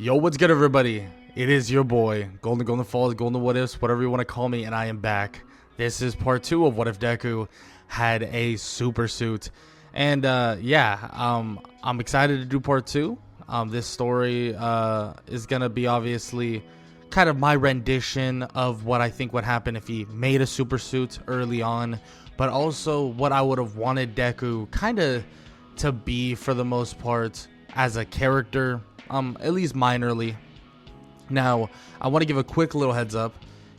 Yo, what's good, everybody? It is your boy, Golden Falls, Golden What Ifs, whatever you want to call me, and I am back. This is part 2 of What If Deku had a super suit. And I'm excited to do part 2. This story is going to be obviously kind of my rendition of what I think would happen if he made a super suit early on, but also what I would have wanted Deku kind of to be for the most part as a character. At least minorly. Now, I want to give a quick little heads up,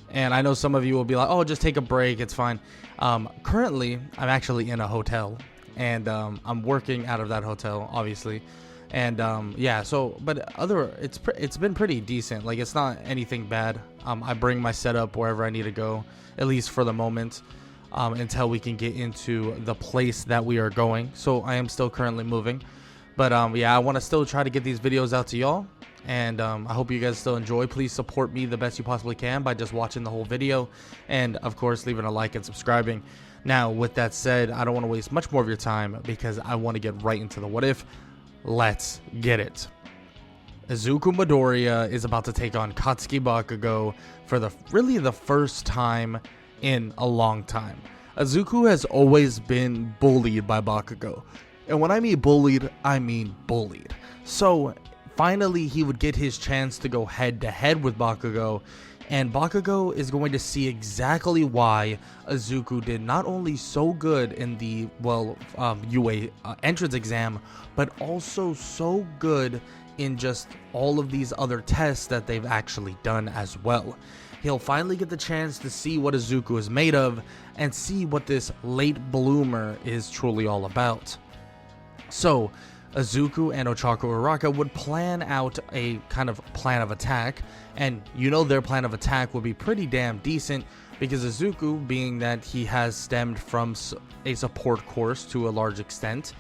and I know some of you will be like, oh, just take a break, it's fine. Currently, I'm actually in a hotel, and I'm working out of that hotel, obviously. And it's been pretty decent. Like, it's not anything bad. I bring my setup wherever I need to go, at least for the moment, until we can get into the place that we are going. So I am still currently moving. But I want to still try to get these videos out to y'all, and I hope you guys still enjoy. Please support me the best you possibly can by just watching the whole video, and of course leaving a like and subscribing. Now, with that said, I don't want to waste much more of your time because I want to get right into the what if. Let's get it. Izuku Midoriya is about to take on Katsuki Bakugo for the first time in a long time. Izuku has always been bullied by Bakugo. And when I mean bullied, I mean bullied. So finally he would get his chance to go head to head with Bakugo, and Bakugo is going to see exactly why Izuku did not only so good in the UA entrance exam, but also so good in just all of these other tests that they've actually done as well. He'll finally get the chance to see what Izuku is made of and see what this late bloomer is truly all about. So, Izuku and Ochaku Uraraka would plan out a kind of plan of attack, and their plan of attack would be pretty damn decent because Izuku, being that he has stemmed from a support course to a large extent,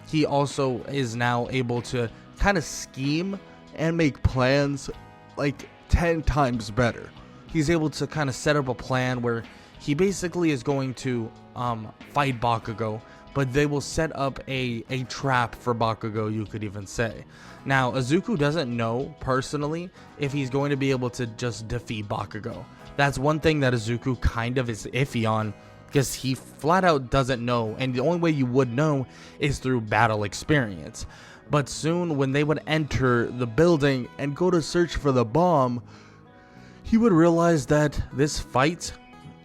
he also is now able to kind of scheme and make plans like 10 times better. He's able to kind of set up a plan where he basically is going to fight Bakugo, but they will set up a trap for Bakugo, you could even say. Now, Izuku doesn't know, personally, if he's going to be able to just defeat Bakugo. That's one thing that Izuku kind of is iffy on, because he flat out doesn't know, and the only way you would know is through battle experience. But soon, when they would enter the building and go to search for the bomb, he would realize that this fight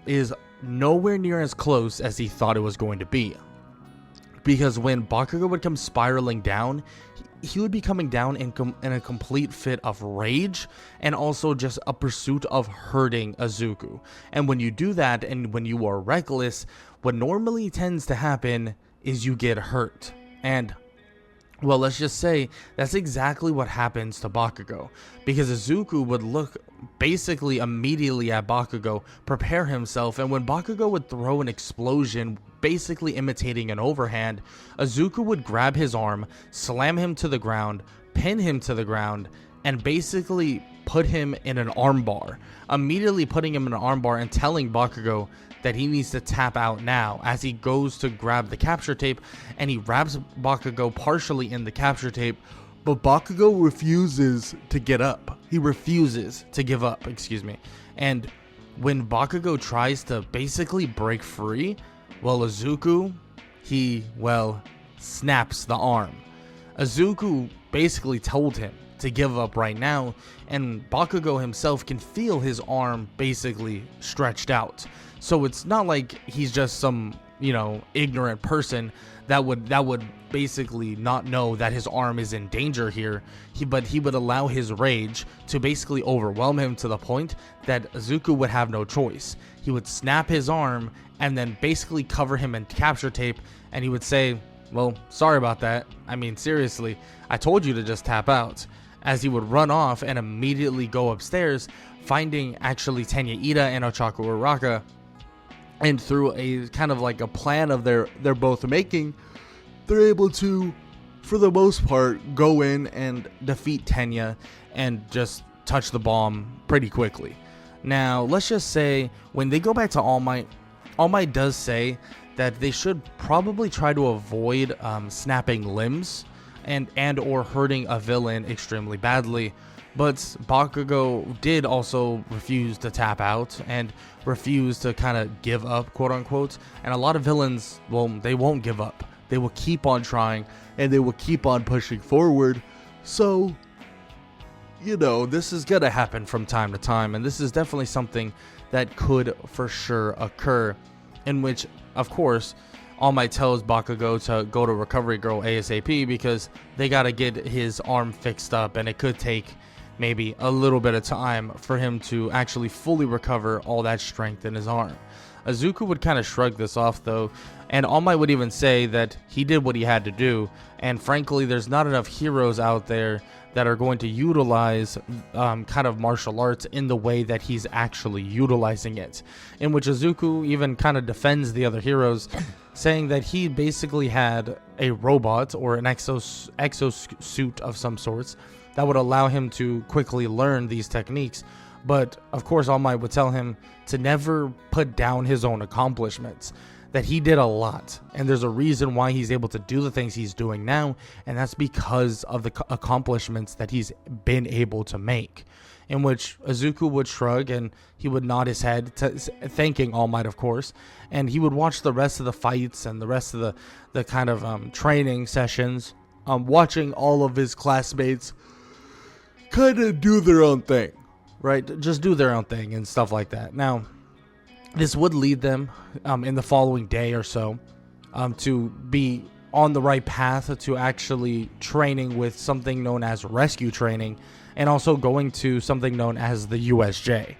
is nowhere near as close as he thought it was going to be. Because when Bakugo would come spiraling down, he would be coming down in a complete fit of rage and also just a pursuit of hurting Izuku. And when you do that and when you are reckless, what normally tends to happen is you get hurt. And well, let's just say that's exactly what happens to Bakugo, because Izuku would look basically immediately at Bakugo, prepare himself, and when Bakugo would throw an explosion, basically imitating an overhand, Izuku would grab his arm, slam him to the ground, pin him to the ground, and basically put him in an armbar, immediately putting him in an armbar and telling Bakugo that he needs to tap out now as he goes to grab the capture tape, and he wraps Bakugo partially in the capture tape, but Bakugo refuses to get up. He refuses to give up, And when Bakugo tries to basically break free, well, Izuku, he snaps the arm. Izuku basically told him to give up right now, and Bakugo himself can feel his arm basically stretched out. So it's not like he's just some, ignorant person that would basically not know that his arm is in danger here. But he would allow his rage to basically overwhelm him to the point that Izuku would have no choice. He would snap his arm and then basically cover him in capture tape, and he would say, well, sorry about that. I mean, seriously, I told you to just tap out. As he would run off and immediately go upstairs, finding actually Tenya Ida and Ochaku Uraraka. And through a kind of like a plan of they're both making, they're able to, for the most part, go in and defeat Tenya and just touch the bomb pretty quickly. Now, let's just say when they go back to All Might does say that they should probably try to avoid snapping limbs and or hurting a villain extremely badly. But Bakugo did also refuse to tap out and refuse to kind of give up, quote unquote. And a lot of villains, well, they won't give up. They will keep on trying and they will keep on pushing forward. So, you know, this is going to happen from time to time. And this is definitely something that could for sure occur, in which, of course, All Might tells Bakugo to go to Recovery Girl ASAP because they got to get his arm fixed up, and it could take maybe a little bit of time for him to actually fully recover all that strength in his arm. Izuku would kind of shrug this off though, and All Might would even say that he did what he had to do, and frankly there's not enough heroes out there that are going to utilize kind of martial arts in the way that he's actually utilizing it, in which Izuku even kind of defends the other heroes, saying that he basically had a robot or an exosuit of some sorts that would allow him to quickly learn these techniques. But of course All Might would tell him to never put down his own accomplishments, that he did a lot, and there's a reason why he's able to do the things he's doing now, and that's because of the accomplishments that he's been able to make. In which Izuku would shrug and he would nod his head, thanking All Might, of course, and he would watch the rest of the fights and the rest of the kind of training sessions, watching all of his classmates kind of do their own thing, right? Just do their own thing and stuff like that. Now, this would lead them in the following day or so to be on the right path to actually training with something known as rescue training, and also going to something known as the USJ.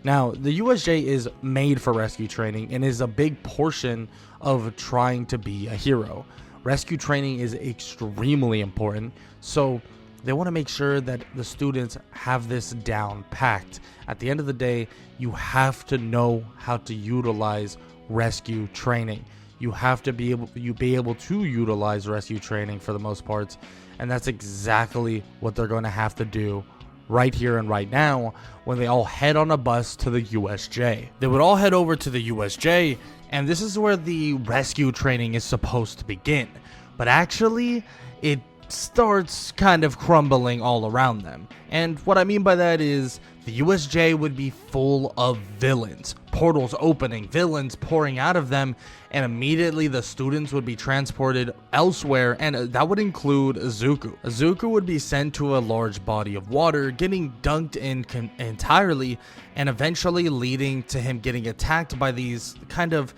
Now, the USJ is made for rescue training and is a big portion of trying to be a hero. Rescue training is extremely important, so they want to make sure that the students have this down packed. At the end of the day, you have to know how to utilize rescue training. You have to be able to utilize rescue training for the most part, and that's exactly what they're going to have to do right here and right now when they all head on a bus to the USJ. They would all head over to the USJ, and this is where the rescue training is supposed to begin. But actually, it starts kind of crumbling all around them. And what I mean by that is the USJ would be full of villains, portals opening, villains pouring out of them, and immediately the students would be transported elsewhere, and that would include Izuku. Izuku would be sent to a large body of water, getting dunked in entirely, and eventually leading to him getting attacked by these kind of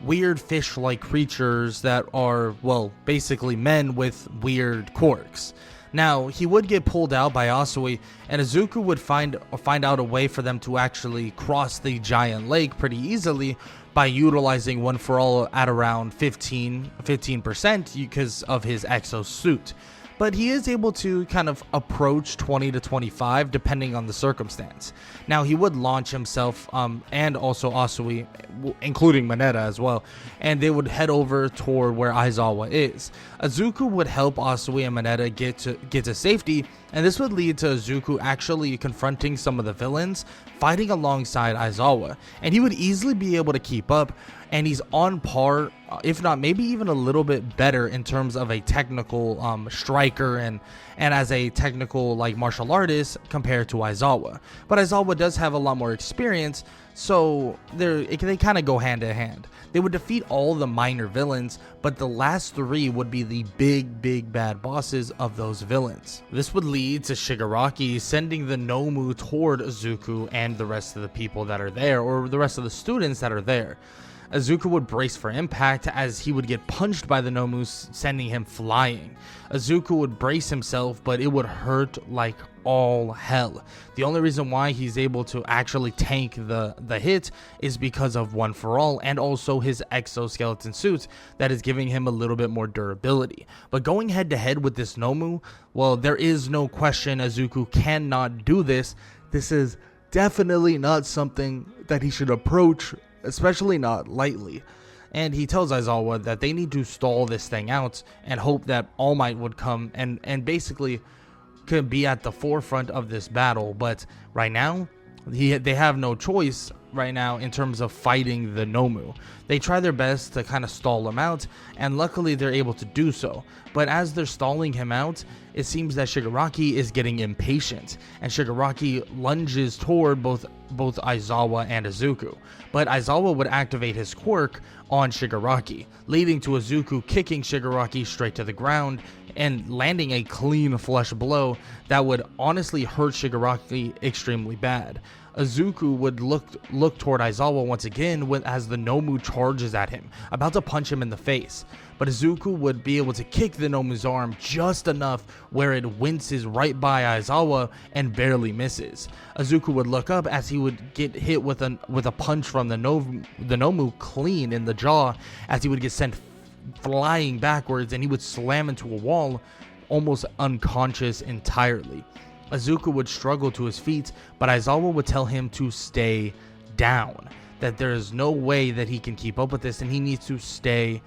weird fish-like creatures that are, well, basically men with weird quirks. Now, he would get pulled out by Asui, and Izuku would find out a way for them to actually cross the giant lake pretty easily by utilizing One for All at around 15% because of his exosuit. But he is able to kind of approach 20 to 25 depending on the circumstance. Now, he would launch himself and also Asui, including Mineta as well, and they would head over toward where Aizawa is. Izuku would help Asui and Mineta get to safety, and this would lead to Izuku actually confronting some of the villains, fighting alongside Aizawa, and he would easily be able to keep up, and he's on par, if not maybe even a little bit better in terms of a technical striker and as a technical like martial artist compared to Aizawa. But Aizawa does have a lot more experience, so they kind of go hand in hand. They would defeat all the minor villains, but the last three would be the big bad bosses of those villains. This would lead to Shigaraki sending the Nomu toward Izuku and the rest of the people that are there, or the rest of the students that are there. Izuku would brace for impact as he would get punched by the Nomus, sending him flying. Izuku would brace himself, but it would hurt like all hell. The only reason why he's able to actually tank the hit is because of One for All and also his exoskeleton suit that is giving him a little bit more durability. But going head to head with this Nomu, well, there is no question Izuku cannot do this. This is definitely not something that he should approach, especially not lightly. And he tells Aizawa that they need to stall this thing out and hope that All Might would come and basically could be at the forefront of this battle. But right now, they have no choice right now in terms of fighting the Nomu. They try their best to kind of stall him out, and luckily they're able to do so. But as they're stalling him out, it seems that Shigaraki is getting impatient, and Shigaraki lunges toward both Aizawa and Izuku. But Aizawa would activate his quirk on Shigaraki, leading to Izuku kicking Shigaraki straight to the ground and landing a clean flush blow that would honestly hurt Shigaraki extremely bad. Izuku would look toward Aizawa once again as the Nomu charges at him, about to punch him in the face. But Izuku would be able to kick the Nomu's arm just enough where it winces right by Aizawa and barely misses. Izuku would look up as he would get hit with a punch from the Nomu clean in the jaw, as he would get sent flying backwards and he would slam into a wall, almost unconscious entirely. Izuku would struggle to his feet, but Aizawa would tell him to stay down, that there is no way that he can keep up with this and he needs to stay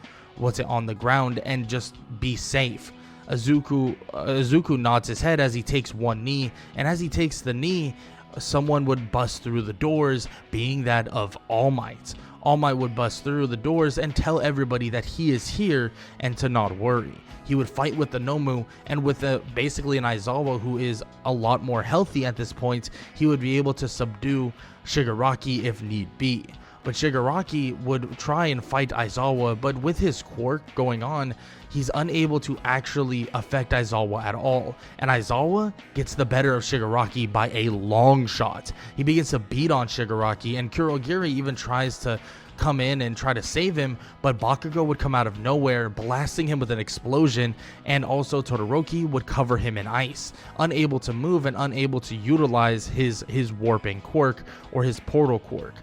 on the ground and just be safe. Izuku nods his head as he takes one knee, and as he takes the knee, someone would bust through the doors, being that of All Might. All Might would bust through the doors and tell everybody that he is here and to not worry. He would fight with the Nomu, and with basically an Aizawa who is a lot more healthy at this point, he would be able to subdue Shigaraki if need be. But Shigaraki would try and fight Aizawa, but with his quirk going on, he's unable to actually affect Aizawa at all. And Aizawa gets the better of Shigaraki by a long shot. He begins to beat on Shigaraki, and Kurogiri even tries to come in and try to save him, but Bakugo would come out of nowhere, blasting him with an explosion, and also Todoroki would cover him in ice, unable to move and unable to utilize his warping quirk or his portal quirk.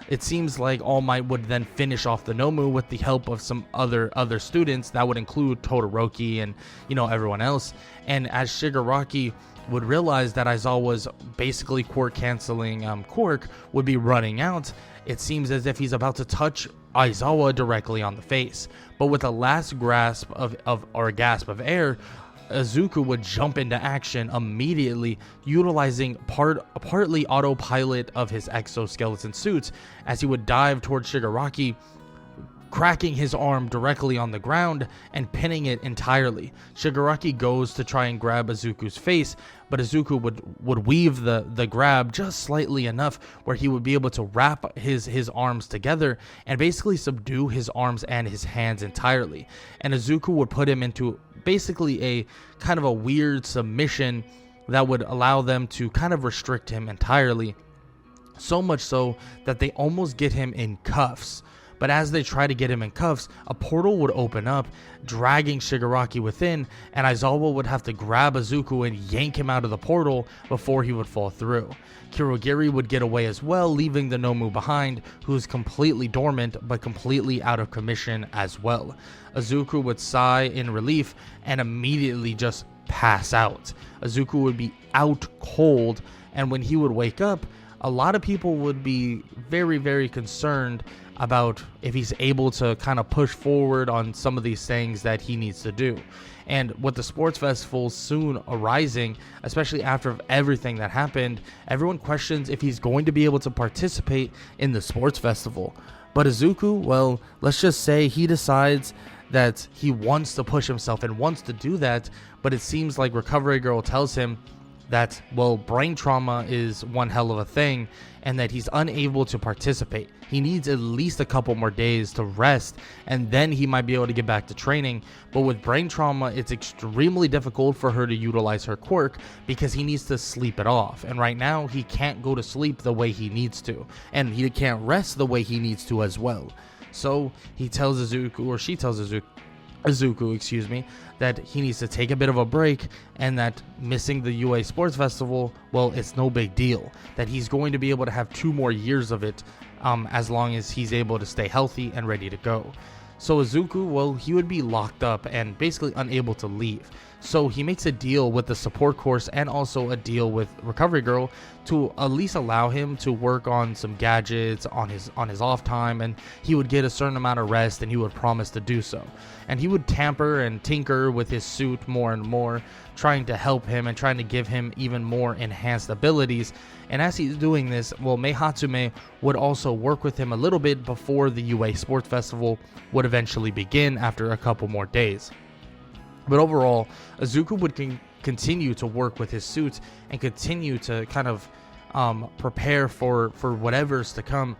It seems like All Might would then finish off the Nomu with the help of some other students. That would include Todoroki and, everyone else. And as Shigaraki would realize that Aizawa's basically quirk canceling quirk would be running out, it seems as if he's about to touch Aizawa directly on the face. But with a last gasp of air, Izuku would jump into action immediately, utilizing partly autopilot of his exoskeleton suit, as he would dive towards Shigaraki, cracking his arm directly on the ground and pinning it entirely. Shigaraki goes to try and grab Izuku's face, but Izuku would weave the grab just slightly enough where he would be able to wrap his arms together and basically subdue his arms and his hands entirely. And Izuku would put him into basically a kind of a weird submission that would allow them to kind of restrict him entirely. So much so that they almost get him in cuffs. But as they try to get him in cuffs, a portal would open up, dragging Shigaraki within, and Aizawa would have to grab Izuku and yank him out of the portal before he would fall through. Kurogiri would get away as well, leaving the Nomu behind, who is completely dormant but completely out of commission as well. Izuku would sigh in relief and immediately just pass out. Izuku would be out cold, and when he would wake up, a lot of people would be very, very concerned about if he's able to kind of push forward on some of these things that he needs to do. And with the sports festival soon arising, especially after everything that happened, everyone questions if he's going to be able to participate in the sports festival. But Izuku, well, let's just say he decides that he wants to push himself and wants to do that, but it seems like Recovery Girl tells him that, well, brain trauma is one hell of a thing and that he's unable to participate. He needs at least a couple more days to rest, and then he might be able to get back to training. But with brain trauma, it's extremely difficult for her to utilize her quirk because he needs to sleep it off. And right now, he can't go to sleep the way he needs to, and he can't rest the way he needs to as well. So he tells Izuku, or she tells Izuku, that he needs to take a bit of a break, and that missing the UA Sports Festival, well, it's no big deal. That he's going to be able to have 2 more years of it, as long as he's able to stay healthy and ready to go. So Izuku, well, he would be locked up and basically unable to leave. So he makes a deal with the support course and also a deal with Recovery Girl to at least allow him to work on some gadgets on his off time, and he would get a certain amount of rest, and he would promise to do so. And he would tamper and tinker with his suit more and more, trying to help him and trying to give him even more enhanced abilities. And as he's doing this, well, Mei Hatsume would also work with him a little bit before the UA Sports Festival would eventually begin after a couple more days. But overall, Izuku would continue to work with his suits and continue to kind of prepare for whatever's to come.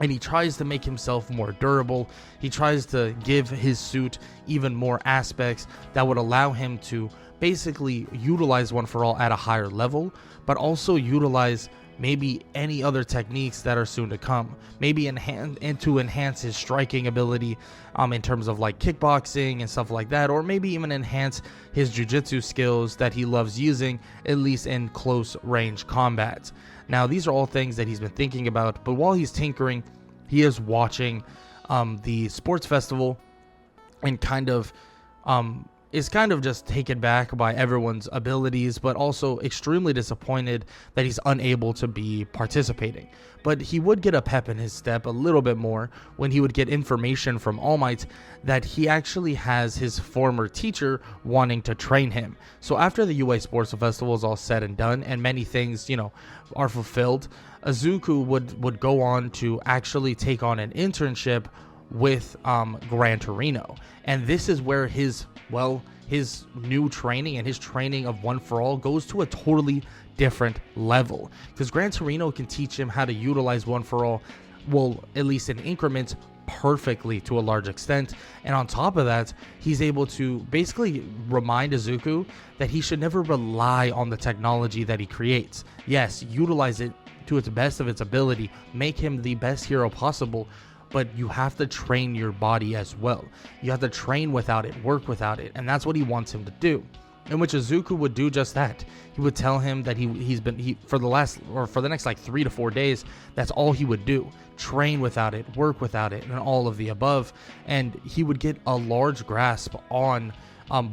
And he tries to make himself more durable. He tries to give his suit even more aspects that would allow him to basically utilize One For All at a higher level, but also utilize maybe any other techniques that are soon to come. Maybe to enhance his striking ability in terms of like kickboxing and stuff like that, or maybe even enhance his jujitsu skills that he loves using, at least in close range combat. Now, these are all things that he's been thinking about, but while he's tinkering, he is watching the sports festival and is kind of just taken back by everyone's abilities, but also extremely disappointed that he's unable to be participating. But he would get a pep in his step a little bit more when he would get information from All Might that he actually has his former teacher wanting to train him. So after the UA Sports Festival is all said and done and many things, are fulfilled, Izuku would go on to actually take on an internship with Gran Torino. And this is where his new training and his training of One For All goes to a totally different level, because Gran Torino can teach him how to utilize One For All, well, at least in increments, perfectly to a large extent. And on top of that, he's able to basically remind Izuku that he should never rely on the technology that he creates. Yes, utilize it to its best of its ability, make him the best hero possible, but you have to train your body as well. You have to train without it, work without it, and that's what he wants him to do. In which Izuku would do just that. He would tell him that for the next like 3 to 4 days, that's all he would do. Train without it, work without it, and all of the above. And he would get a large grasp on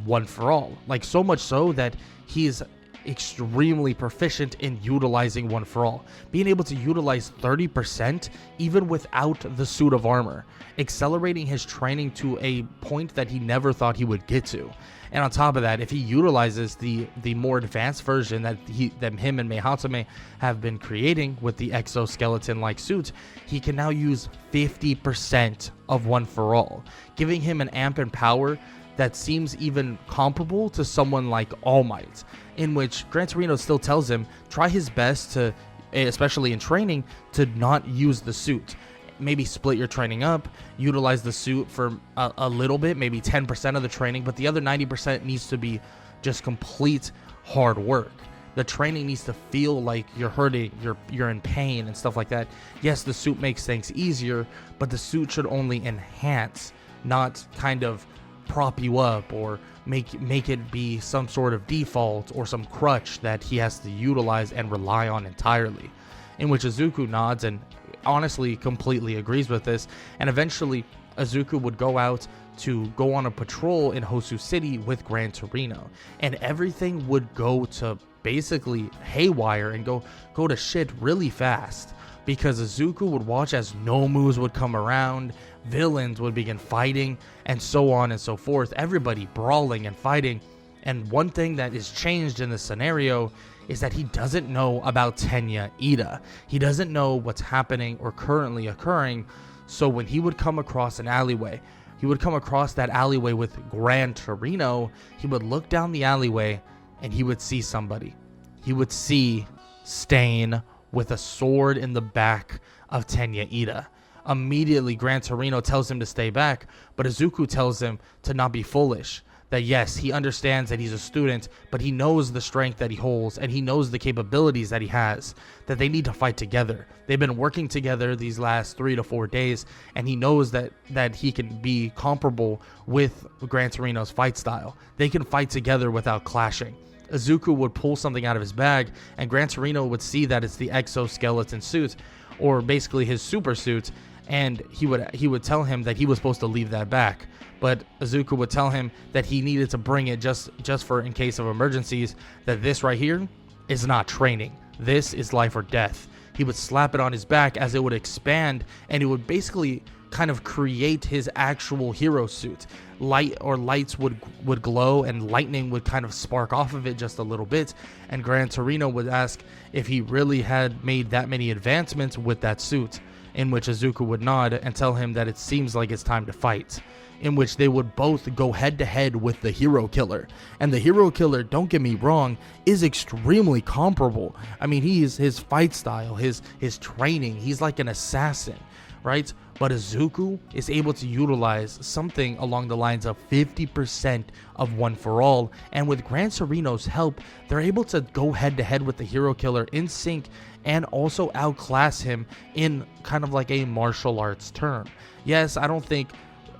One For All. Like, so much so that he's extremely proficient in utilizing One For All, being able to utilize 30% even without the suit of armor, accelerating his training to a point that he never thought he would get to. And on top of that, if he utilizes the more advanced version that him and Mei Hatsume have been creating with the exoskeleton-like suit, he can now use 50% of One For All, giving him an amp and power that seems even comparable to someone like All Might, in which Gran Torino still tells him try his best to, especially in training, to not use the suit. Maybe split your training up, utilize the suit for a little bit, maybe 10% of the training, but the other 90% needs to be just complete hard work. The training needs to feel like you're hurting, you're in pain and stuff like that. Yes, the suit makes things easier, but the suit should only enhance, not kind of prop you up or make it be some sort of default or some crutch that he has to utilize and rely on entirely. In which Izuku nods and honestly completely agrees with this, and eventually Izuku would go out to go on a patrol in Hosu City with Gran Torino, and everything would go to basically haywire and go to shit really fast, because Izuku would watch as Nomus would come around, villains would begin fighting, and so on and so forth, everybody brawling and fighting. And one thing that is changed in this scenario is that he doesn't know about Tenya Ida. He doesn't know what's happening or currently occurring. So when he would come across an alleyway, he would come across that alleyway with Gran Torino, he would look down the alleyway and he would see somebody. He would see Stain with a sword in the back of Tenya Ida. Immediately, Gran Torino tells him to stay back, but Izuku tells him to not be foolish. That yes, he understands that he's a student, but he knows the strength that he holds, and he knows the capabilities that he has, that they need to fight together. They've been working together these last 3 to 4 days, and he knows that he can be comparable with Gran Torino's fight style. They can fight together without clashing. Izuku would pull something out of his bag, and Gran Torino would see that it's the exoskeleton suit, or basically his super suit, and he would tell him that he was supposed to leave that back, but Izuku would tell him that he needed to bring it just for in case of emergencies, that this right here is not training, this is life or death. He would slap it on his back as it would expand, and it would basically kind of create his actual hero suit. Lights would glow, and lightning would kind of spark off of it just a little bit, and Gran Torino would ask if he really had made that many advancements with that suit, in which Izuku would nod and tell him that it seems like it's time to fight, in which they would both go head to head with the hero killer. And the hero killer, don't get me wrong, is extremely comparable. I mean, his fight style, his training, he's like an assassin, right? But Izuku is able to utilize something along the lines of 50% of One for All, and with Gran Torino's help, they're able to go head to head with the hero killer in sync, and also outclass him in kind of like a martial arts term. Yes, I don't think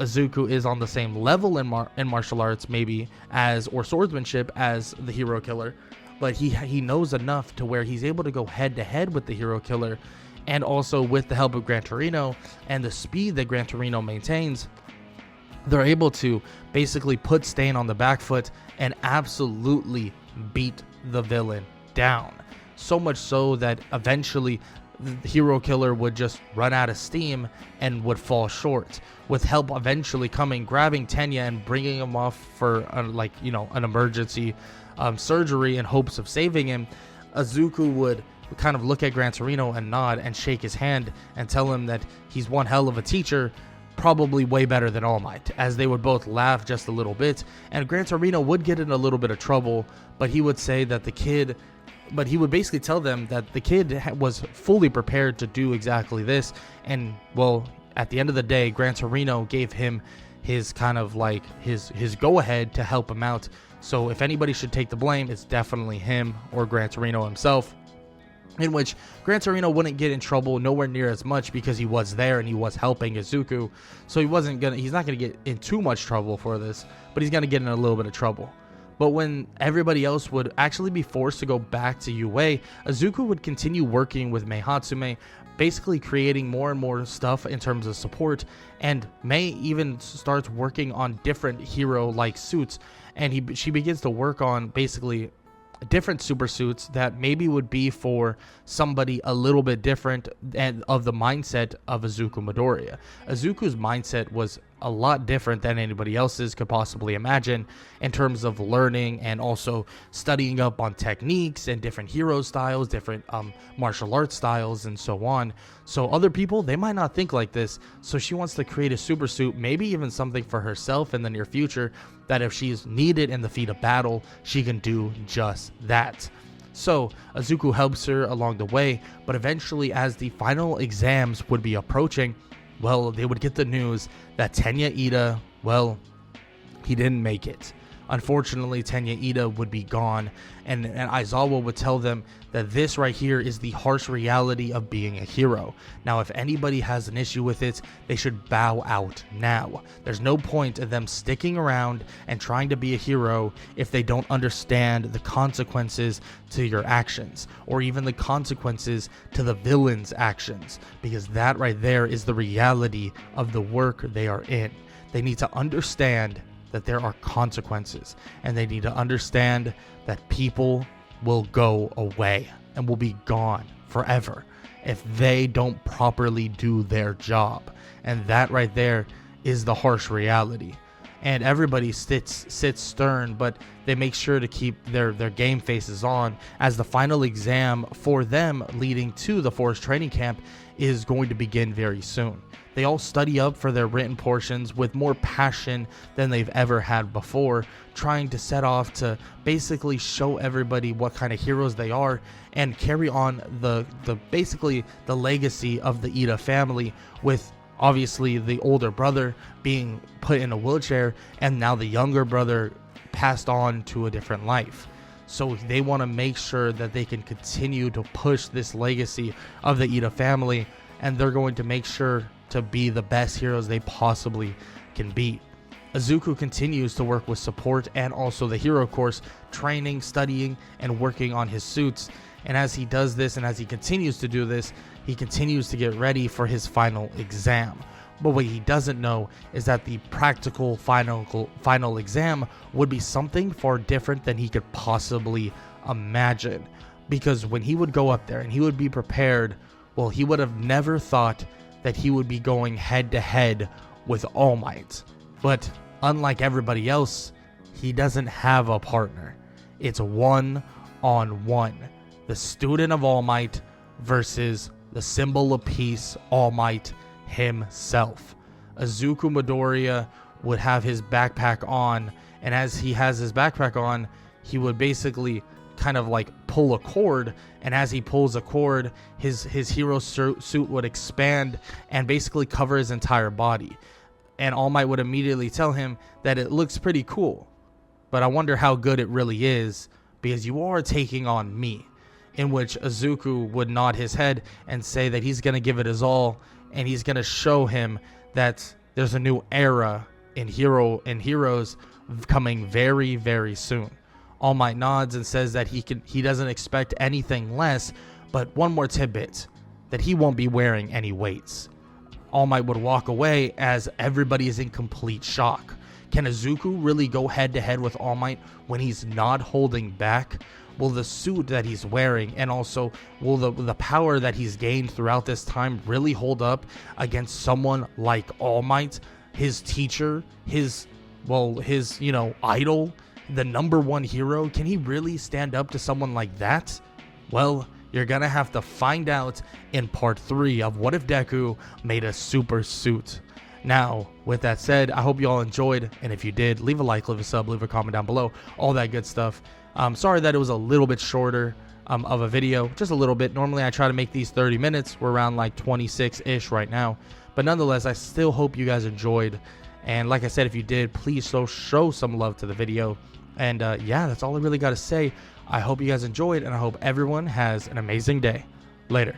Izuku is on the same level in martial arts maybe or swordsmanship as the hero killer, but he knows enough to where he's able to go head to head with the hero killer. And also with the help of Gran Torino and the speed that Gran Torino maintains, they're able to basically put Stain on the back foot and absolutely beat the villain down. So much so that eventually the hero killer would just run out of steam and would fall short, with help eventually coming, grabbing Tenya and bringing him off for an emergency surgery in hopes of saving him. Izuku would kind of look at Gran Torino and nod and shake his hand and tell him that he's one hell of a teacher, probably way better than All Might, as they would both laugh just a little bit. And Gran Torino would get in a little bit of trouble, but he would say that he would basically tell them that the kid was fully prepared to do exactly this. And well, at the end of the day, Gran Torino gave him his kind of like his go ahead to help him out. So if anybody should take the blame, it's definitely him or Gran Torino himself. In which Gran Torino wouldn't get in trouble nowhere near as much because he was there and he was helping Izuku. So he's not gonna get in too much trouble for this, but he's gonna get in a little bit of trouble. But when everybody else would actually be forced to go back to UA, Izuku would continue working with Mei Hatsume, basically creating more and more stuff in terms of support, and Mei even starts working on different hero-like suits, and she begins to work on basically different super suits that maybe would be for somebody a little bit different and of the mindset of Izuku Midoriya. Izuku's mindset was a lot different than anybody else's could possibly imagine in terms of learning and also studying up on techniques and different hero styles, different martial arts styles, and so on. So other people, they might not think like this. So she wants to create a super suit, maybe even something for herself in the near future, that if she's needed in the feat of battle, she can do just that. So Izuku helps her along the way, but eventually as the final exams would be approaching, well, they would get the news that Tenya Ida, well, he didn't make it. Unfortunately, Tenya Ida would be gone, and Aizawa would tell them that this right here is the harsh reality of being a hero. Now, if anybody has an issue with it, they should bow out now. There's no point in them sticking around and trying to be a hero if they don't understand the consequences to your actions, or even the consequences to the villain's actions, because that right there is the reality of the work they are in. They need to understand that there are consequences, and they need to understand that people will go away and will be gone forever if they don't properly do their job. And that right there is the harsh reality. And everybody sits stern, but they make sure to keep their game faces on, as the final exam for them leading to the forest training camp is going to begin very soon. They all study up for their written portions with more passion than they've ever had before, trying to set off to basically show everybody what kind of heroes they are and carry on the basically the legacy of the Ida family, with obviously the older brother being put in a wheelchair and now the younger brother passed on to a different life. So they want to make sure that they can continue to push this legacy of the Ida family, and they're going to make sure to be the best heroes they possibly can be. Izuku continues to work with support and also the hero course, training, studying, and working on his suits. And as he does this and as he continues to do this, he continues to get ready for his final exam. But what he doesn't know is that the practical final exam would be something far different than he could possibly imagine. Because when he would go up there and he would be prepared, well, he would have never thought that he would be going head to head with All Might. But unlike everybody else, he doesn't have a partner. It's one-on-one. The student of All Might versus the symbol of peace, All Might himself. Izuku Midoriya would have his backpack on, and as he has his backpack on, he would basically kind of like pull a cord, and as he pulls a cord, his hero suit would expand and basically cover his entire body. And All Might would immediately tell him that it looks pretty cool, but I wonder how good it really is, because you are taking on me. In which Izuku would nod his head and say that he's going to give it his all, and he's going to show him that there's a new era in heroes coming very, very soon. All Might nods and says that he doesn't expect anything less, but one more tidbit, that he won't be wearing any weights. All Might would walk away as everybody is in complete shock. Can Izuku really go head to head with All Might when he's not holding back? Will the suit that he's wearing, and also will the power that he's gained throughout this time really hold up against someone like All Might, his teacher, his idol, the #1 hero? Can he really stand up to someone like that? Well, you're gonna have to find out in part 3 of What If Deku Made a Super Suit. Now, with that said, I hope you all enjoyed, and if you did, leave a like, leave a sub, leave a comment down below, all that good stuff. Sorry that it was a little bit shorter of a video, just a little bit. Normally I try to make these 30 minutes. We're around like 26-ish right now, but nonetheless, I still hope you guys enjoyed. And like I said, if you did, please show some love to the video. And yeah, that's all I really got to say. I hope you guys enjoyed, and I hope everyone has an amazing day. Later.